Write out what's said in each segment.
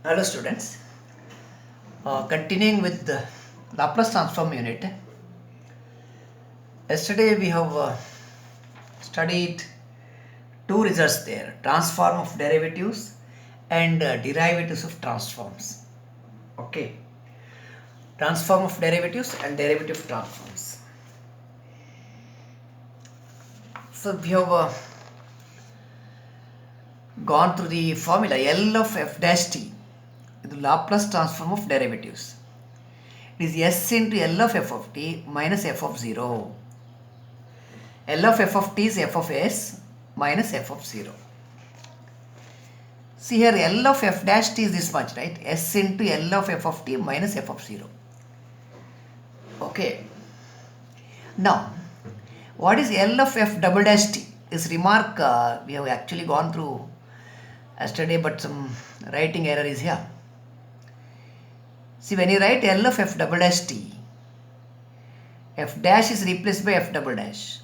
Hello students, continuing with the Laplace transform unit. Yesterday we have studied two results there, transform of derivatives and derivatives of transforms. Okay, transform of derivatives and derivative transforms. So we have gone through the formula L of f dash t, the Laplace transform of derivatives. It is s into L of f of t minus f of 0. L of f of t is f of s minus f of 0. See here, L of f dash t is this much, right? S into L of f of t minus f of 0. Okay. Now, what is L of f double dash t? This remark we have actually gone through yesterday, but some writing error is here. See, when you write L of f double dash t, f dash is replaced by f double dash.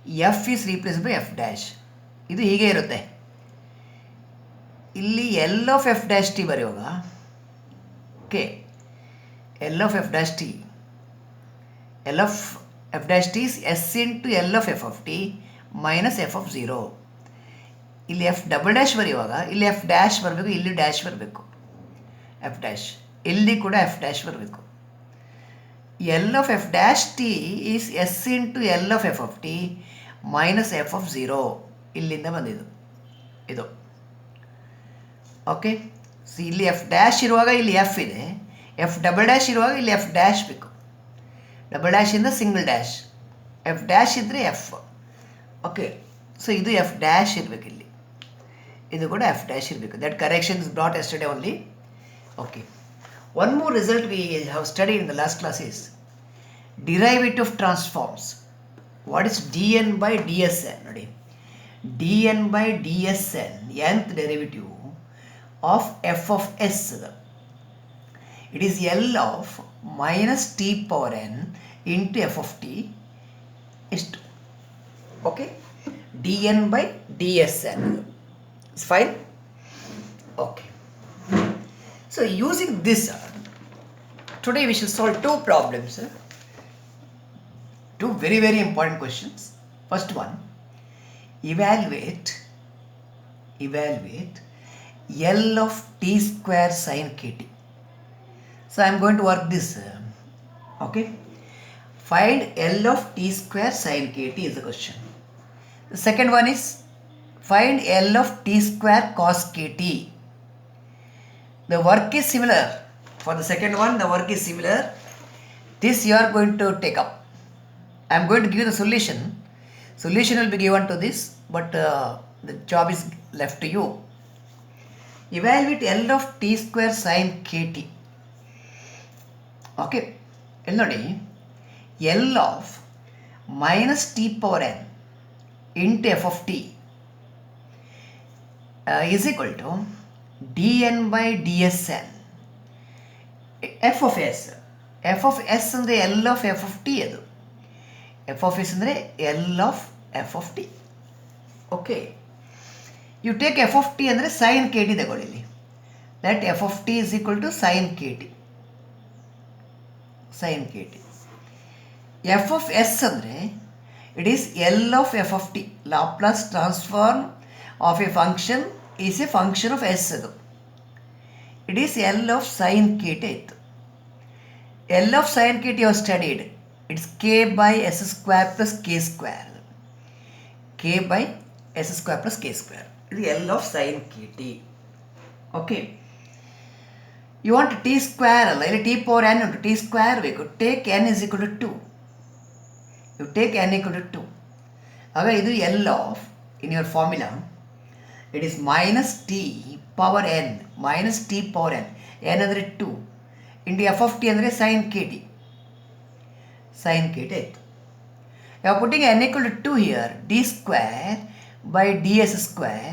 F is replaced by f dash. ಇದು ಹೀಗೆ ಇರುತ್ತೆ. ಇಲ್ಲಿ L of f dash t ಬರೆಯುವಾಗ okay, L of f dash t, L of f dash t is s into L of f of t minus f of 0. ಇಲ್ಲಿ f double dash ಬರೆಯುವಾಗ ಇಲ್ಲಿ f dash ಬರಬೇಕು, ಇಲ್ಲಿ dash ಬರಬೇಕು, f dash, ಇಲ್ಲಿ ಕೂಡ f dash ಬರಬೇಕು. L of f dash t is s into L of f of t minus f of 0. ಇಲ್ಲಿಂದ ಬಂದಿದ್ದು ಇದು. ಓಕೆ, ಸೊ ಇಲ್ಲಿ ಎಫ್ ಡ್ಯಾಶ್ ಇರುವಾಗ ಇಲ್ಲಿ ಎಫ್ ಇದೆ, ಎಫ್ ಡಬಲ್ ಡ್ಯಾಶ್ ಇರುವಾಗ ಇಲ್ಲಿ ಎಫ್ ಡ್ಯಾಶ್ ಬೇಕು. ಡಬಲ್ ಡ್ಯಾಶ್ ಇಂದ ಸಿಂಗಲ್ ಡ್ಯಾಶ್, ಎಫ್ ಡ್ಯಾಶ್ ಇದ್ದರೆ ಎಫ್. ಓಕೆ, ಸೊ ಇದು ಎಫ್ ಡ್ಯಾಶ್ ಇರಬೇಕು, ಇಲ್ಲಿ ಇದು ಕೂಡ ಎಫ್ ಡ್ಯಾಶ್ ಇರಬೇಕು. That correction is brought yesterday only. Okay, one more result we have studied in the last class is derivative of transforms. What is dn by dsn? Nodi, dn by dsn, nth derivative of f of s. It is L of minus t power n into f of t is 2. Okay, dn by dsn is fine. Okay, so using this, today we shall solve two problems, two very very important questions. First one, evaluate L of t square sin kt. So I am going to work this. Okay, find L of t square sin kt is the question. The second one is find L of t square cos kt. The work is similar. For the second one, the work is similar. This you are going to take up. I am going to give you the solution. Solution will be given to this, but the job is left to you. Evaluate L of t square sin kt. Okay, ನೋಡಿ, L of minus t power n into f of t is equal to dn by dsn f of s. f of s ಅಂದರೆ L of f of t. ಅದು f of s ಅಂದರೆ L of f of t. Okay, you take f of t ಅಂದರೆ sin kt ತಗೊಳ್ಳಿ. ಇಲ್ಲಿ that f of t is equal to sin kt. f of s ಅಂದರೆ it is L of f of t. Laplace transform of a function is a function of s. ಅದು it is L of sin kt ಆಯಿತು. L of sin kt you have studied. It's k by s square plus k square. k by s square plus k square. It is L of sin kt. Okay. You want t square ಅಲ್ಲ, ಇಲ್ಲಿ t power n ಉಂಟು, t square ಬೇಕು. Take n is equal to 2. You take n equal to 2. ಆಗ ಇದು L of, in your formula, it is minus t power n, minus t power n. n ಅಂದರೆ 2 into f of t ಅಂದರೆ sin kt. ಆಯಿತು. You are putting n equal to 2 here, d square by ds square,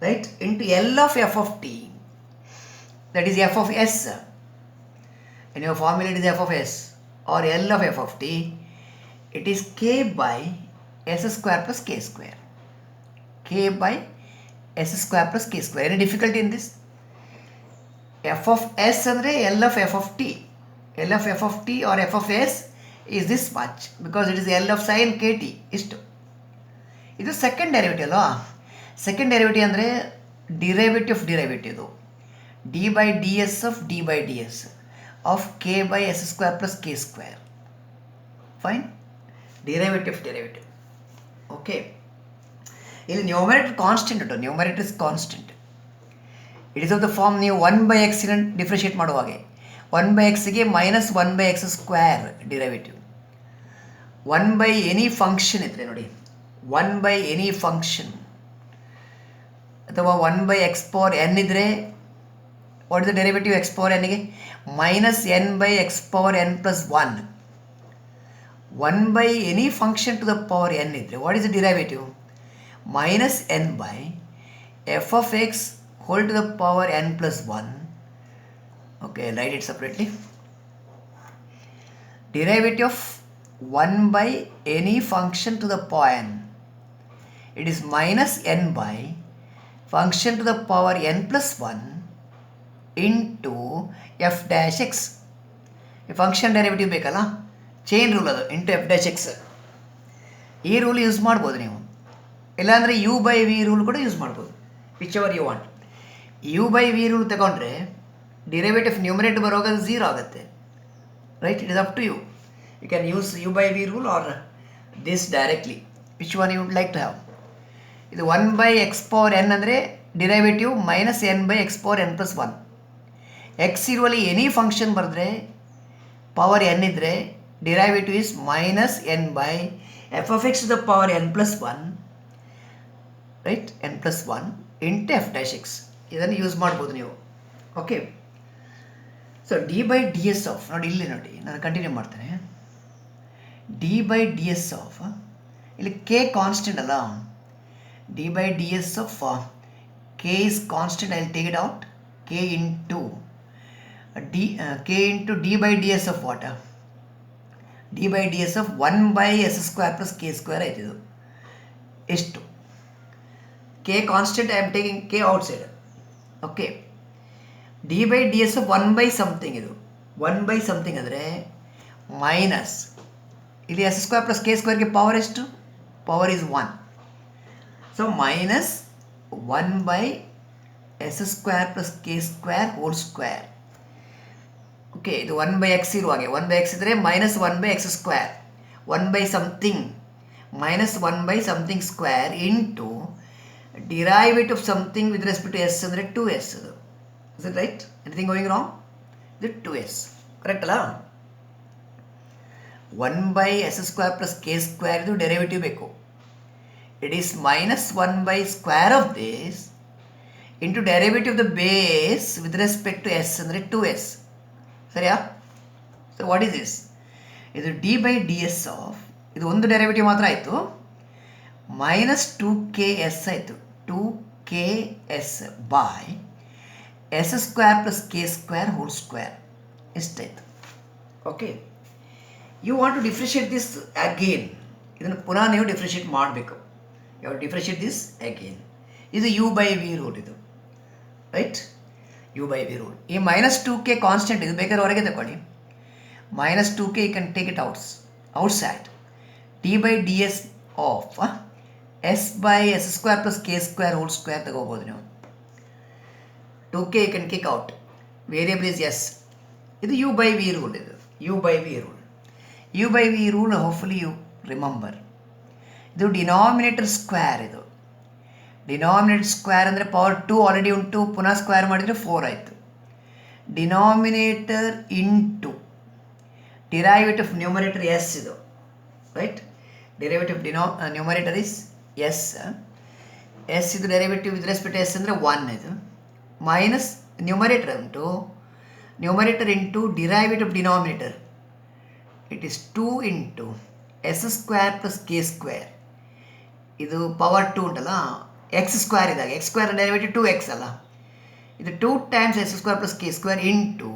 right, into L of f of t, that is f of s. In your formula it is f of s or L of f of t. It is k by s square plus k square. k by s square plus k square. Any difficulty in this? F of S ಅಂದರೆ L of F of T. L of F of T or F of S is this much because it is L of sine K T. ಇಷ್ಟು. ಇದು second derivative ಅಲ್ವಾ. Second derivative ಅಂದರೆ derivative of derivative. ಇದು D by D S of D by D S of K by S square plus K square. Fine. Derivative of derivative. Okay. ಇಲ್ಲಿ numerator constant ಉಂಟು. Numerator is constant. It is of the form ನೀವು 1/x differentiate ಮಾಡುವಾಗೆ 1/xಗೆ minus 1/x square derivative. 1 any function ಇದ್ದರೆ ನೋಡಿ, 1 any function ಅಥವಾ 1/x power N ಇದ್ದರೆ what is the derivative X power ಎನ್ಗೆ? Minus n/x power n plus 1. 1 any function to the power n ಇದ್ದರೆ what is the derivative? Minus n by F of X whole to the power n plus 1. Okay, write it separately. Derivative of 1 by any function to the power n. It is minus n by function to the power n plus 1 into f dash x. ಈ function derivative ಬೇಕಲ್ಲ, chain rule ಅದು, into F dash X. ಈ rule use ಮಾಡ್ಬೋದು ನೀವು. ಇಲ್ಲಾಂದರೆ U by V rule ಕೂಡ use ಮಾಡ್ಬೋದು, whichever you want. U by V rule ತಗೊಂಡ್ರೆ ಡಿರೈವೇಟಿವ್ ನ್ಯೂಮರೇಟರ್ ಬರುವಾಗ 0 ಆಗುತ್ತೆ. Right. It is up to you. You can use you by V rule or this directly, which one you would like to have. ಇದು 1/x power n ಅಂದರೆ derivative minus n/x power n plus 1. X ಇರುವಲ್ಲಿ any function ಬರೆದ್ರೆ power n ಇದ್ದರೆ derivative is minus n by F of X to the power n plus 1. Right. n plus 1 into F dash X. ಇದನ್ನು use ಮಾಡ್ಬೋದು ನೀವು. Okay. So D by D S of ನೋಡಿ, ಇಲ್ಲಿ ನೋಡಿ, ನಾನು continue ಮಾಡ್ತೇನೆ. D by D S of, ಇಲ್ಲಿ K constant ಅಲ್ಲ. D by D S of K is constant. I will take it out. K into D by D S of what? D by D S of 1/s square plus K square ಆಯ್ತಿದು. ಎಷ್ಟು? K constant, I am taking K outside. Okay. D by D S of 1 by something. ಇದು 1 by something ಅಂದರೆ minus, ಇಲ್ಲಿ S square plus K ಸ್ಕ್ವೇರ್ಗೆ power ಎಷ್ಟು? Power is 1. So minus 1/s square plus K square whole square. Okay. ಇದು 1/x ಇರುವಾಗೆ 1/x ಇದ್ದರೆ minus 1/x square, 1 by something minus 1 by something square into derivative of something with respect to S ಅಂದರೆ 2s. ಅದು is it right? Anything going wrong? ಇದು 2s correct ಅಲ್ಲ? 1/s square plus K square ಇದು derivative ಬೇಕು. It is minus 1 by square of this into derivative of the base with respect to S ಅಂದರೆ 2s. ಸರಿಯಾ? So what is this? ಇದು D by D S of, ಇದು ಒಂದು derivative ಮಾತ್ರ ಆಯಿತು, minus 2ks ಆಯಿತು. 2ks by S square plus K square whole square ಇಷ್ಟಾಯಿತು. Okay. You want to differentiate this again. ಇದನ್ನು ಪುನಃ ನೀವು ಡಿಫ್ರೆನ್ಷಿಯೇಟ್ ಮಾಡಬೇಕು. You differentiate this again. ಇದು ಯು ಬೈ ವಿ ರೂಲ್. ಇದು right. U by V rule. ಈ minus 2k constant, ಇದು ಬೇಕಾದ್ರೆ ಹೊರಗೆ ತಗೊಳ್ಳಿ. Minus 2k you can take it outside. D by D S of S by S square plus K square whole square ತಗೋಬೋದು ನೀವು. 2k you can kick out. Variable is S. ಇದು U by V rule. ಇದು U by V rule. U by V rule hopefully you remember. ಇದು denominator square. ಇದು denominator square ಅಂದರೆ power 2 already ಉಂಟು, ಪುನಃ square ಮಾಡಿದರೆ 4 ಆಯಿತು. Denominator into derivative numerator S. ಇದು right. Derivative numerator is S. S ಇದು ಡೆರಿವೇಟಿವ್ ವಿತ್ ರೆಸ್ಪೆಕ್ಟ್ ಎಸ್ ಅಂದರೆ 1. ಇದು ಮೈನಸ್ ನ್ಯೂಮರೇಟರ್ ಉಂಟು, numerator into derivative denominator. It is 2 into S square plus K square. ಇದು ಪವರ್ 2 ಉಂಟಲ್ಲ, X square ಇದ್ದಾಗ X square derivative 2x ಅಲ್ಲ. ಇದು 2 times S square plus K square into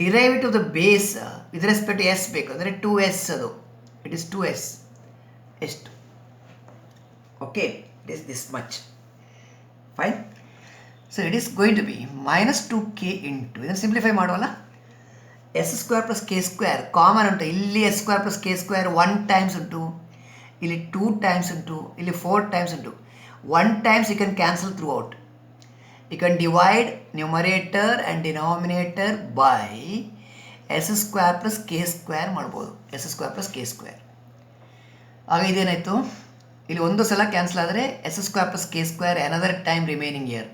derivative of the base with respect S ಬೇಕು ಅಂದರೆ 2s. ಅದು it is 2s. ಎಷ್ಟು? Okay. It is this much. Fine. So it is going to be -2k into ಇದನ್ನು simplify ಮಾಡುವಲ್ಲ s² + k² common ಉಂಟು. ಇಲ್ಲಿ s² + k² 1 times ಉಂಟು, ಇಲ್ಲಿ 2 ಟೈಮ್ಸ್ ಉಂಟು, ಇಲ್ಲಿ 4 ಟೈಮ್ಸ್ ಉಂಟು. 1 times you can cancel throughout. You can divide numerator and denominator by s² + k² ಮಾಡ್ಬೋದು. s² + k². ಆಗ ಇದೇನಾಯಿತು, ಇಲ್ಲಿ ಒಂದು ಸಲ ಕ್ಯಾನ್ಸಲ್ ಆದರೆ s² + k² another time remaining year.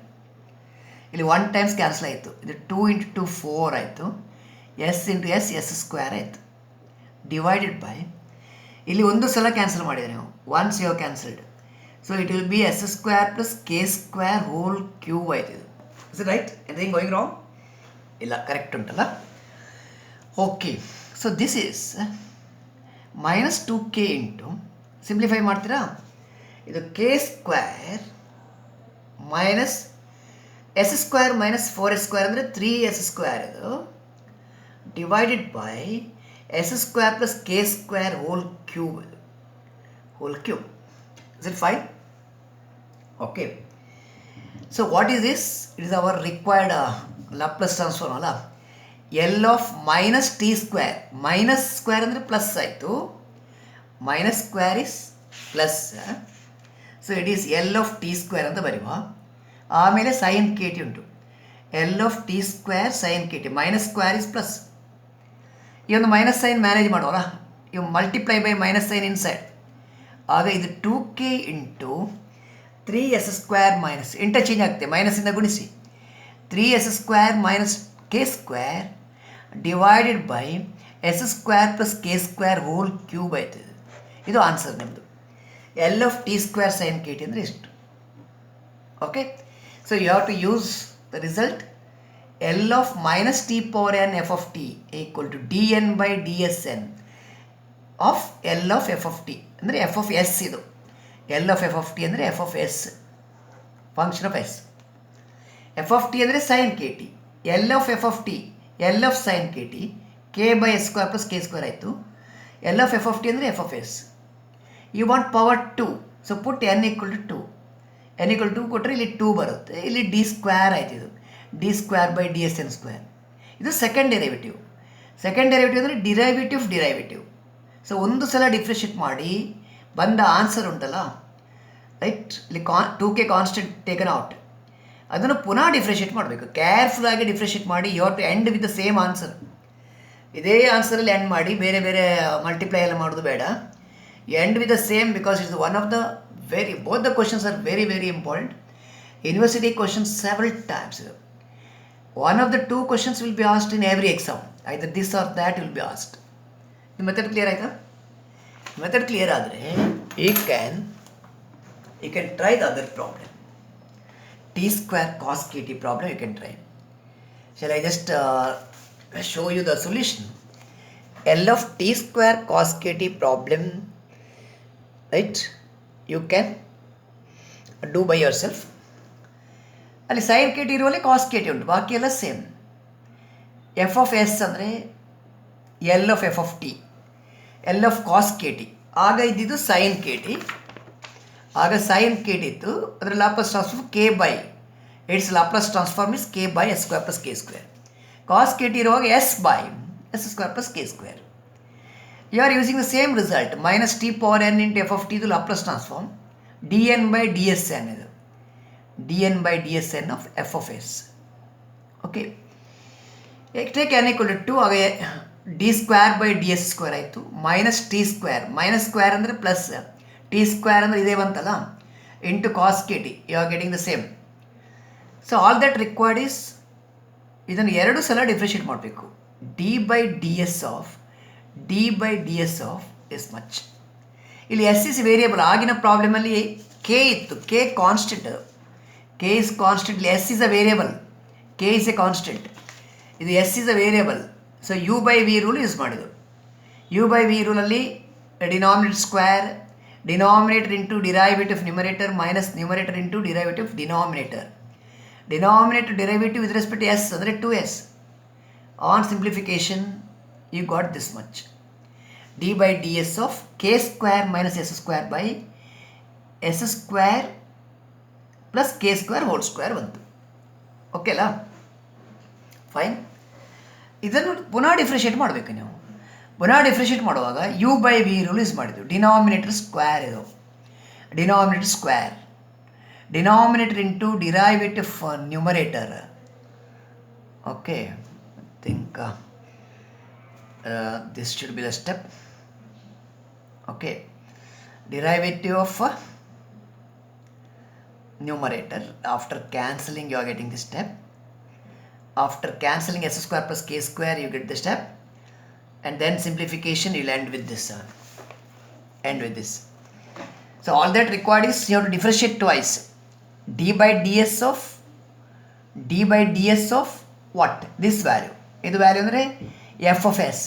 ಇಲ್ಲಿ 1 ಟೈಮ್ಸ್ ಕ್ಯಾನ್ಸಲ್ ಆಯಿತು. ಇದು 2 × 2 4 ಆಯಿತು. s × s s² ಆಯಿತು. ಡಿವೈಡೆಡ್ ಬೈ ಇಲ್ಲಿ ಒಂದು ಸಲ ಕ್ಯಾನ್ಸಲ್ ಮಾಡಿದೆ ನೀವು, once you have cancelled. So it will be s² + k² whole cube ಆಯಿತು. ಇದು is it right? Anything going wrong? ಇಲ್ಲ, ಕರೆಕ್ಟ್ ಉಂಟಲ್ಲ. Okay, so this is -2k into, simplify ಮಾಡ್ತೀರಾ, ಇದು k² ಮೈನಸ್ s² - 4s² ಅಂದರೆ 3s² ಇದು, divided by s² + k² whole cube. Is it fine? Okay. So what is this? It is our required Laplace transform ಅಲ್ಲ. L of -t². Minus square ಅಂದರೆ plus ಆಯಿತು. Minus square is plus. So it is L of t² ಅಂತ ಬರೆಯುವ. ಆಮೇಲೆ sin kt ಉಂಟು. L of t² sin kt. Minus square is plus. ಈ ಒಂದು minus sine manage ಮಾಡೋಲ್ಲ, ಇವು multiply by minus sine inside. ಆಗ ಇದು 2k into 3s² minus interchange ಆಗುತ್ತೆ, ಮೈನಸ್ಸಿಂದ ಗುಣಿಸಿ, 3s² - k² divided by s² + k² whole cube ಆಯ್ತದೆ. ಇದು ಆನ್ಸರ್ ನಿಮ್ಮದು. L of t² sin kt ಅಂದರೆ ಇಷ್ಟು. Okay, so you have to use the result. L of -t⁴n f of t equal to dn by dsn of L of f of t ಅಂದರೆ f of s. ಇದು L of f of t ಅಂದರೆ f of s, function of s. f of t ಅಂದರೆ sin kt. L of f of t, L of sin kt, k/s² + k² ಆಯಿತು. L of f of t ಅಂದರೆ f of s. You want power 2, so put n = 2. n = 2 ಕೊಟ್ಟರೆ ಇಲ್ಲಿ 2 ಬರುತ್ತೆ, ಇಲ್ಲಿ d² ಆಯಿತು. ಇದು d² / dsn². ಇದು second derivative. Second derivative ಅಂದರೆ ಡಿರೈವೇಟಿವ್. ಸೊ ಒಂದು ಸಲ ಡಿಫ್ರೆನ್ಷಿಯೇಟ್ ಮಾಡಿ ಬಂದ ಆನ್ಸರ್ ಉಂಟಲ್ಲ, ರೈಟ್, ಇಲ್ಲಿ 2k ಕಾನ್ಸ್ಟೆಂಟ್ ಟೇಕನ್ ಔಟ್, ಅದನ್ನು ಪುನಃ ಡಿಫ್ರೆನ್ಷಿಯೇಟ್ ಮಾಡಬೇಕು. ಕೇರ್ಫುಲ್ಲಾಗಿ ಡಿಫ್ರೆನ್ಷಿಯೇಟ್ ಮಾಡಿ, you have to end with the same answer. ಇದೇ ಆನ್ಸರಲ್ಲಿ ಎಂಡ್ ಮಾಡಿ, ಬೇರೆ ಬೇರೆ ಮಲ್ಟಿಪ್ಲೈ ಎಲ್ಲ ಮಾಡೋದು ಬೇಡ. You end with the same, because it's one of the both the questions are very, very important. University questions several times. One of the 2 questions will be asked in every exam. Either this or that will be asked. The method clear ಆಯ್ತಾ? Method clear ಆದರೆ you can try the other problem. t² cos kt problem you can try. Shall I just show you the solution? L of t² cos kt problem, right, you can do by yourself. ಅಲ್ಲಿ sine K T ಇರುವಲ್ಲಿ cos K T ಉಂಟು, ಬಾಕಿ ಎಲ್ಲ same. F of S ಅಂದರೆ L of F of T, L of cos K T. ಆಗ ಇದ್ದಿದ್ದು sine K T. ಆಗ sine K T ಇತ್ತು, ಅದರ Laplace transform K by, it's Laplace transform is k/s² + k². Cos K T ಇರುವಾಗ s/s² + k². You are using the same result. -t⁴n × f of t ಇದು Laplace transform, dn by dsn ಇದು, dn by dsn of f of s. Okay, take n = 2, ಆಗ d² by ds² ಆಯಿತು. -t², minus square ಅಂದರೆ plus, t² ಅಂದರೆ ಇದೇ ಬಂತಲ್ಲ, into cos K T, you are getting the same. So all that required is, ಇದನ್ನು 2 ಸಲ differentiate ಮಾಡಬೇಕು. d/ds of is much. ಇಲ್ಲಿ s ಇಸ್ ವೇರಿಯಬಲ್. ಆಗಿನ ಪ್ರಾಬ್ಲಮಲ್ಲಿ k ಇತ್ತು, k constant, k is constant. ಇಲ್ಲಿ s is a variable, k is a constant, ಇದು s is a variable. So u/v rule use ಮಾಡಿದ್ದು. u/v ರೂಲಲ್ಲಿ denominator square, denominator into derivative numerator minus numerator into derivative denominator. Denominator derivative with respect s ಅಂದರೆ 2s. On simplification you got this much. d/ds of k² - s² by s² + k² whole square ಬಂತು. Okay ಅಲ್ಲ, fine. ಇದನ್ನು ಪುನಃ differentiate ಮಾಡಬೇಕು ನೀವು. ಪುನಃ differentiate ಮಾಡುವಾಗ u by V rule use ಮಾಡಿದ್ದು. ಡಿನಾಮಿನೇಟರ್ ಸ್ಕ್ವೇರ್ ಇದು, denominator square, denominator into derivative numerator. Okay, I think this should be the step. Okay, derivative of numerator. After cancelling you are getting this step. After cancelling s square plus k square you get the step, and then simplification you'll end with this. So all that required is you have to differentiate twice. d by ds of what? This value. ಇದು value ಅಂದರೆ f of s.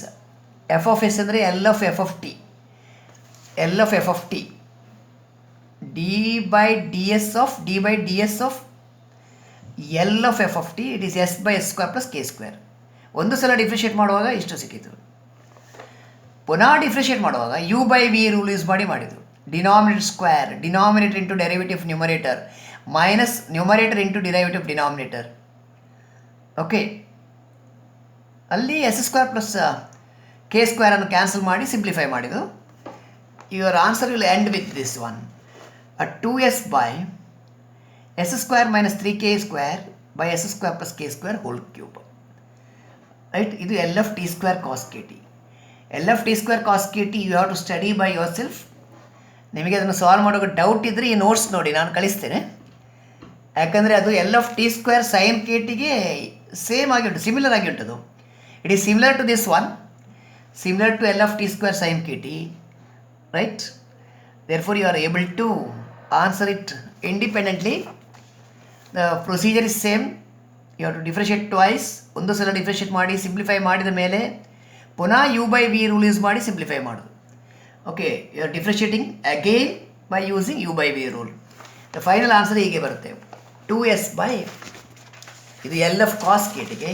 F of S ಅಂದರೆ L of F of T. L of F of t d by D S of L of F of t. It is s by S square plus K square. ಒಂದು ಸಲ differentiate ಮಾಡುವಾಗ ಇಷ್ಟು ಸಿಕ್ಕಿತು. ಪುನಃ differentiate ಮಾಡುವಾಗ u by V rule use ಮಾಡಿದ್ದು. Denominator square, denominator into derivative numerator minus numerator into derivative denominator. Okay, ಅಲ್ಲಿ S square plus k ಸ್ಕ್ವೇರನ್ನು ಕ್ಯಾನ್ಸಲ್ ಮಾಡಿ ಸಿಂಪ್ಲಿಫೈ ಮಾಡಿದ್ದು. Your answer will end with this one, 2s by S square minus 3k square by S square plus K square whole cube. Right, ಇದು L f t square cos K t. L f t square cos K T you have to study by yourself. ನಿಮಗೆ ಅದನ್ನು solve ಮಾಡೋಕ್ಕೆ doubt ಇದ್ದರೆ ಈ notes ನೋಡಿ, ನಾನು ಕಳಿಸ್ತೇನೆ. ಯಾಕಂದರೆ ಅದು L f t square sine k ಟಿಗೆ ಸೇಮ್ ಆಗಿ ಉಂಟು, ಸಿಮಿಲರ್ ಆಗಿ ಉಂಟದು. It is similar to this one, similar to L of t square sin kt, right? Therefore you are able to answer it independently. The procedure is same. You have to differentiate twice. ಒಂದು ಸಲ ಡಿಫ್ರೆಷಿಯೇಟ್ ಮಾಡಿ simplify ಮಾಡಿದ ಮೇಲೆ ಪುನಃ u by V rule use ಮಾಡಿ simplify ಮಾಡೋದು. Okay, you are differentiating again by using u by V rule. The final answer ಹೀಗೆ ಬರುತ್ತೆ, 2s ಬೈ ಇದು ಎಲ್ ಎಫ್ ಕಾಸ್ ಕೆ ಟಿಗೆ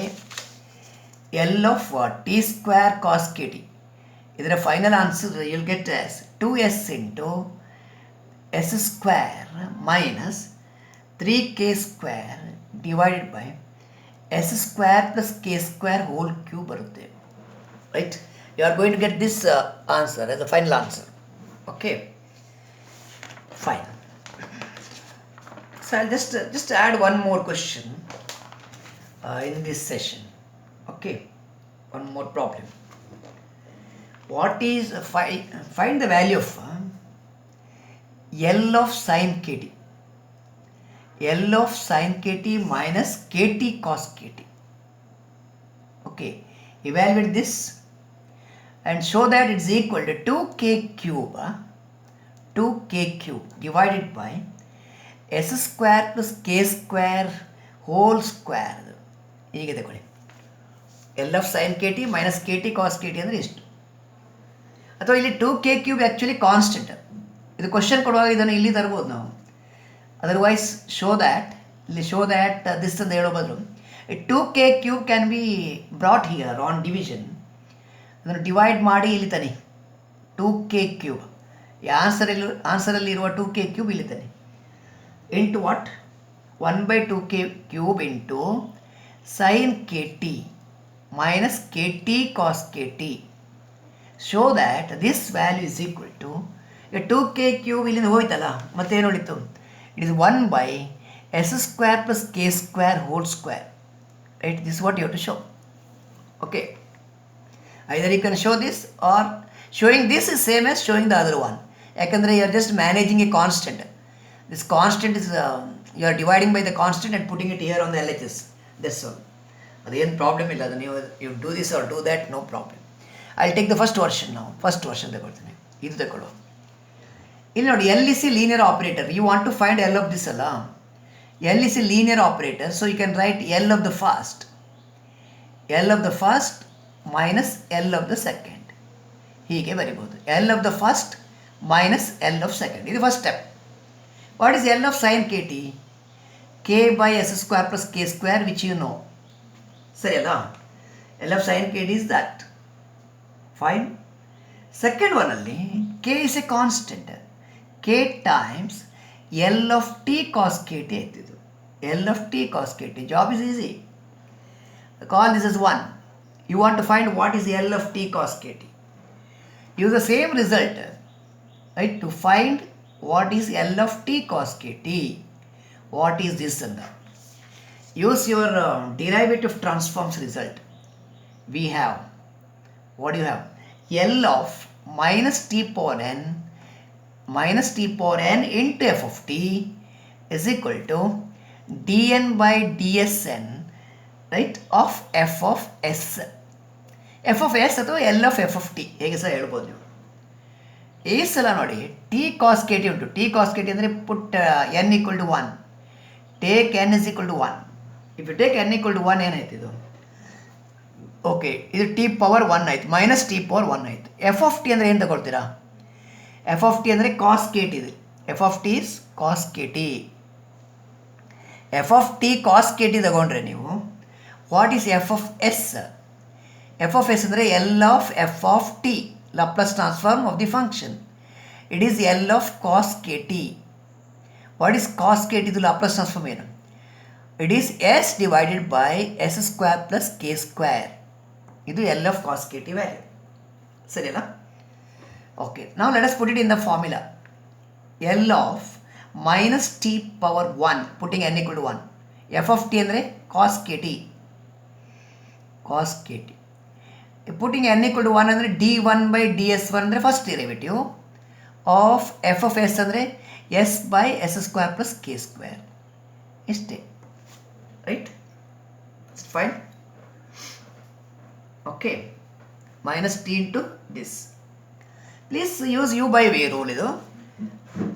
L of t square cos kt. ಇದರ final answer you'll get as 2s into s square minus 3k square divided by s square plus k square whole cube ಬರುತ್ತೆ. Right? You are going to get this answer as the final answer. Okay? Fine. So I'll just add one more question in this session. Okay, one more problem. What is find the value of L of sin kt. L of sin kt minus kt cos kt. Okay, evaluate this and show that it's equal to 2k cube divided by s square plus k square whole square. ಹೀಗೆ ತಗೊಳ್ಳಿ, L of sine K t minus k t cos K t ಅಂದರೆ ಇಷ್ಟು. ಅಥವಾ ಇಲ್ಲಿ 2k cube actually constant. ಇದು question ಕೊಡುವಾಗ ಇದನ್ನು ಇಲ್ಲಿ ತರ್ಬೋದು ನಾವು. ಅದರ್ವೈಸ್ ಶೋ ದ್ಯಾಟ್ ದಿಸ್ ಅಂತ ಹೇಳೋ ಬದಲು 2k cube can be brought here on division. ಅದನ್ನು ಡಿವೈಡ್ ಮಾಡಿ ಇಲ್ಲಿ ತನ್ನಿ 2k ಕ್ಯೂಬ್. ಈ ಆನ್ಸರಲ್ಲಿರುವ 2k ಕ್ಯೂಬ್ ಇಲ್ಲಿ ತನ್ನಿ into what 1/2k cube into sin kt minus kt cos kt. Show that this value is equal to 2k cube ಇಲ್ಲಿಂದ ಹೋಯ್ತಲ್ಲ, ಮತ್ತೇನು ಉಳಿತು? It is 1 by s square plus k square whole square. Right? This is what you have to show. Okay. Either you can show this or showing this is same as showing the other one. ಯಾಕಂದರೆ you are just managing a constant. This constant is you are dividing by the constant and putting it here on the LHS. That's all. ಅದೇನು problem ಇಲ್ಲ. ಅದು ನೀವು you do this or do that, no problem. I take the first version. ನಾವು first version ತಗೊಳ್ತೀನಿ, ಇದು ತಗೊಳ್ಳೋ. ಇಲ್ಲಿ ನೋಡಿ, L is a linear operator. You want to find L of this ಅಲ್ಲ. L is a linear operator, so you can write L of the first minus L of the second. ಹೀಗೆ ಬರಿಬೋದು, L of the first minus L of second. ಇದು first step. What is L of sine K t? K by S square plus K square which you know. ಸರಿ ಅಲ್ಲ? L of sine K t is that. Fine. Second ಒನ್ನಲ್ಲಿ k is a constant. K times L of t cos K t ಆಯ್ತಿದ್ದು. L of t cos kt. Job is easy. Call this as 1. You want to find what is L of t cos kt. Use the same result, right, to find what is L of t cos kt. What is this? And use your derivative transforms result. We have, what do you have? L of minus t power n into f of t is equal to dn by dsn, right, of f of s. f of s ಅಥವಾ L of f of t ಹೇಗೆ ಸಹ ಹೇಳ್ಬೋದು ನೀವು. ಈ ಸಲ ನೋಡಿ t cos kt ಉಂಟು. t cos kt ಅಂದರೆ ಪುಟ್ n equal to 1. Take n is equal to 1. If you take n equal to 1 ಏನಾಯ್ತು ಇದು? ಓಕೆ, ಇದು t ಪವರ್ 1 ಆಯ್ತು, ಮೈನಸ್ t ಪವರ್ 1 ಆಯ್ತು. ಎಫ್ ಆಫ್ ಟಿ ಅಂದರೆ ಏನು ತಗೊಳ್ತೀರಾ? ಎಫ್ ಆಫ್ ಟಿ ಅಂದರೆ ಕಾಸ್ ಕೆ ಟಿ ಇದೆ. F of t is cos K t. F of t cos K t ತಗೊಂಡ್ರೆ ನೀವು what is f of s? F of S ಅಂದರೆ L of F of t, Laplace transform of the function. It is L of cos K t. What is cos K t? ಇದು Laplace transform ಏನು? It is s divided by S square plus K square. ಇದು L of cos K t value. ಸರಿಯಲ್ಲ? Okay, ನಾವು let us put it in the formula. L of minus t power 1 putting n equal to 1. F of t ಅಂದರೆ cos K t. Cos K t putting n equal to 1 ಅಂದರೆ d 1 by D s 1 ಅಂದರೆ first derivative of F of S ಅಂದರೆ s by S square plus K square. ಇಷ್ಟೇ, right? Fine. Okay, minus t into this. Please use you by V rule. ಇದು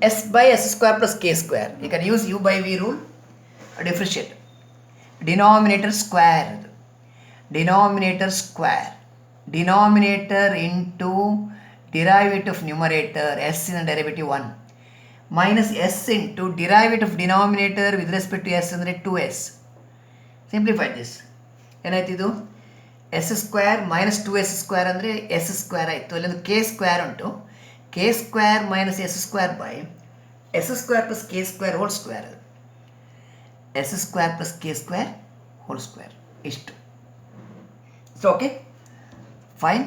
s by S square plus K square. You can use you by V rule. Differentiate denominator square. Denominator square. Denominator into derivative of numerator s in derivative 1 minus s into derivative of denominator with respect to S ಅಂದರೆ 2s. Simplify this. ಏನಾಯ್ತು ಇದು? S square minus 2s square ಅಂದರೆ s square ಆಯಿತು. ಇಲ್ಲೊಂದು k square ಉಂಟು. K square minus s square by S square plus K square whole square. S square plus K square whole square. ಇಷ್ಟು. So okay, fine.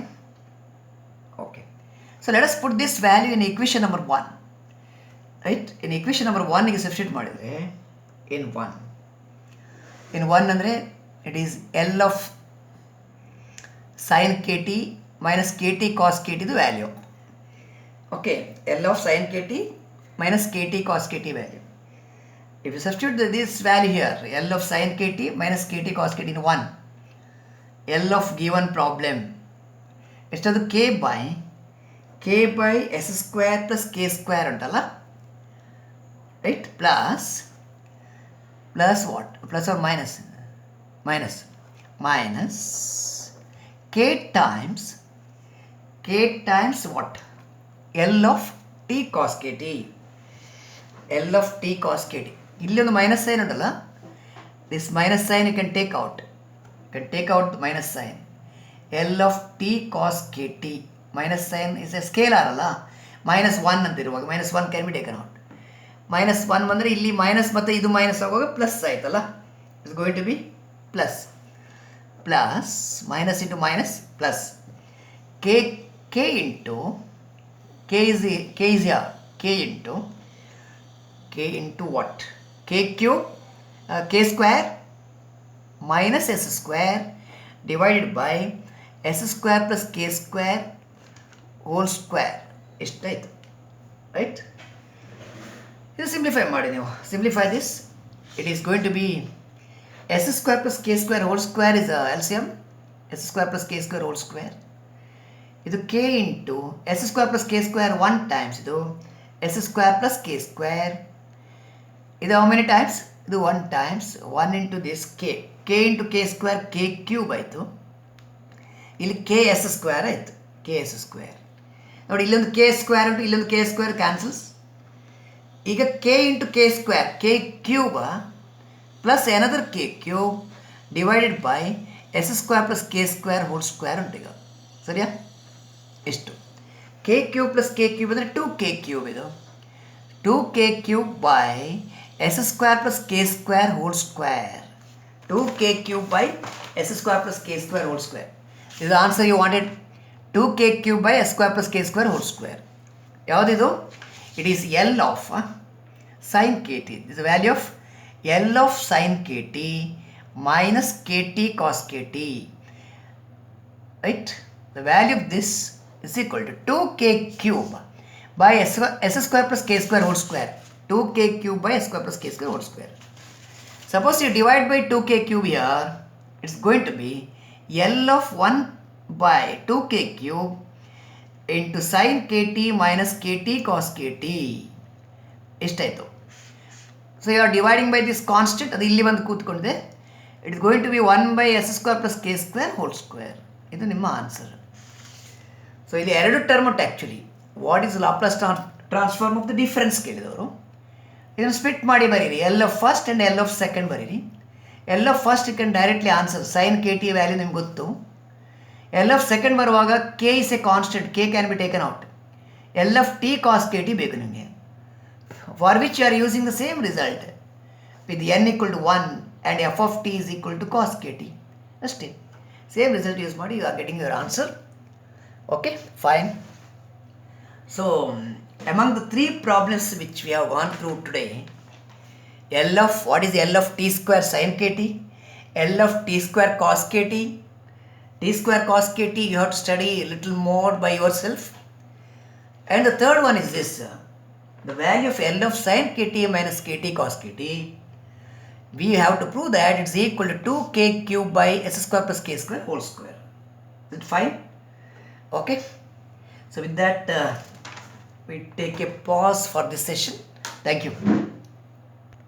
Okay, so let us put this value in equation number 1. Right? In equation number 1ಗೆ substitute ಮಾಡಿದರೆ in 1 ಅಂದರೆ it is L of sine K t minus k t cos k ಟಿದು value. Okay, L of sine K t minus k t cos K t value. If you substitute this value here, L of sine K t minus k t cos K t in 1, L of given problem ಎಷ್ಟದು? K by S square plus K square ಉಂಟಲ್ಲ, right? Plus what? Plus or minus? Minus k times what? L of t cos K t. L of t cos K t. ಇಲ್ಲಿ ಒಂದು minus sign ಉಂಟಲ್ಲ, this minus sign you can take out. Minus sign. L of t cos K t minus sine is a scalar ಅಲ್ಲ, -1 ಅಂತ ಇರುವಾಗ -1 can be taken out. -1 ಬಂದರೆ ಇಲ್ಲಿ minus ಮತ್ತು ಇದು ಮೈನಸ್ ಆಗುವಾಗ ಪ್ಲಸ್ ಆಯ್ತಲ್ಲ, it's going to be plus minus into minus plus k into what? K cube k square minus s square divided by S square plus K square whole square. ಎಷ್ಟಾಯಿತು? Right? ಇದು simplify ಮಾಡಿ ನೀವು. Simplify this. It is going to be s square plus K square whole square is LCM. S square plus K square whole square. ಇದು k into S square plus K square 1 times ಇದು s square plus K square. ಇದು how many times? ಇದು 1 times 1 into this k into k square k cube ಆಯಿತು. ಇಲ್ಲಿ k s square ಆಯಿತು. K s square ನೋಡಿ, ಇಲ್ಲೊಂದು k square ಉಂಟು, ಇಲ್ಲೊಂದು ಕೆ ಸ್ಕ್ವೇರ್ ಕ್ಯಾನ್ಸಲ್ಸ್. ಈಗ k into k square k cube plus another k cube divided by S square plus K square whole square ಉಂಟು. ಈಗ ಸರಿಯಾ? ಎಷ್ಟು? K cube plus k cube ಅಂದರೆ 2k ಕ್ಯೂಬ್. ಇದು 2k cube by s square plus k square whole square. 2k cube by s square plus k square whole square. This is the answer you wanted. 2k cube by s square plus k square whole square. Yavadidu? It is L of sin kt. This is the value of L of sin kt minus kt cos kt. Right? The value of this is equal to 2k cube by s square plus k square whole square. 2k cube by s square plus k square whole square. Suppose you divide by 2k cube here, it's going to be L of 1 by 2k cube into sin kt minus kt cos kt. Ishtaito. So you are dividing by this constant, ಅದು ಇಲ್ಲಿ ಬಂದು ಕೂತ್ಕೊಂಡಿದೆ. It is going to be 1 by s square plus k square whole square. ಇದು ನಿಮ್ಮ answer. So ಇಲ್ಲಿ ಎರಡು term ಉಂಟು actually. What is Laplace transform of the difference ಕೇಳಿದವರು. ಇದನ್ನು ಸ್ಪ್ಲಿಟ್ ಮಾಡಿ ಬರೀರಿ. L of first and L of second ಬರೀರಿ. L of first you can directly answer. Sine K t value ನಿಮ್ಗೆ ಗೊತ್ತು. ಎಲ್ ಆಫ್ ಸೆಕೆಂಡ್ ಬರುವಾಗ k is a constant, k can be taken out. L of t cos K t ಬೇಕು ನಿಮಗೆ. For which you are using the same result with n equal to 1 and f of t is equal to cos K t. ಅಷ್ಟೇ, same result use ಮಾಡಿ you are getting your answer. Okay, fine. So among the three problems which we have gone through today, what is L of t square sin kt, L of t square cos kt, t square cos kt you have to study a little more by yourself. And the third one is this, the value of L of sin kt minus kt cos kt. We have to prove that it's equal to 2k cube by s square plus k square whole square. Is it fine? Okay. So with that, we take a pause for this session. Thank you.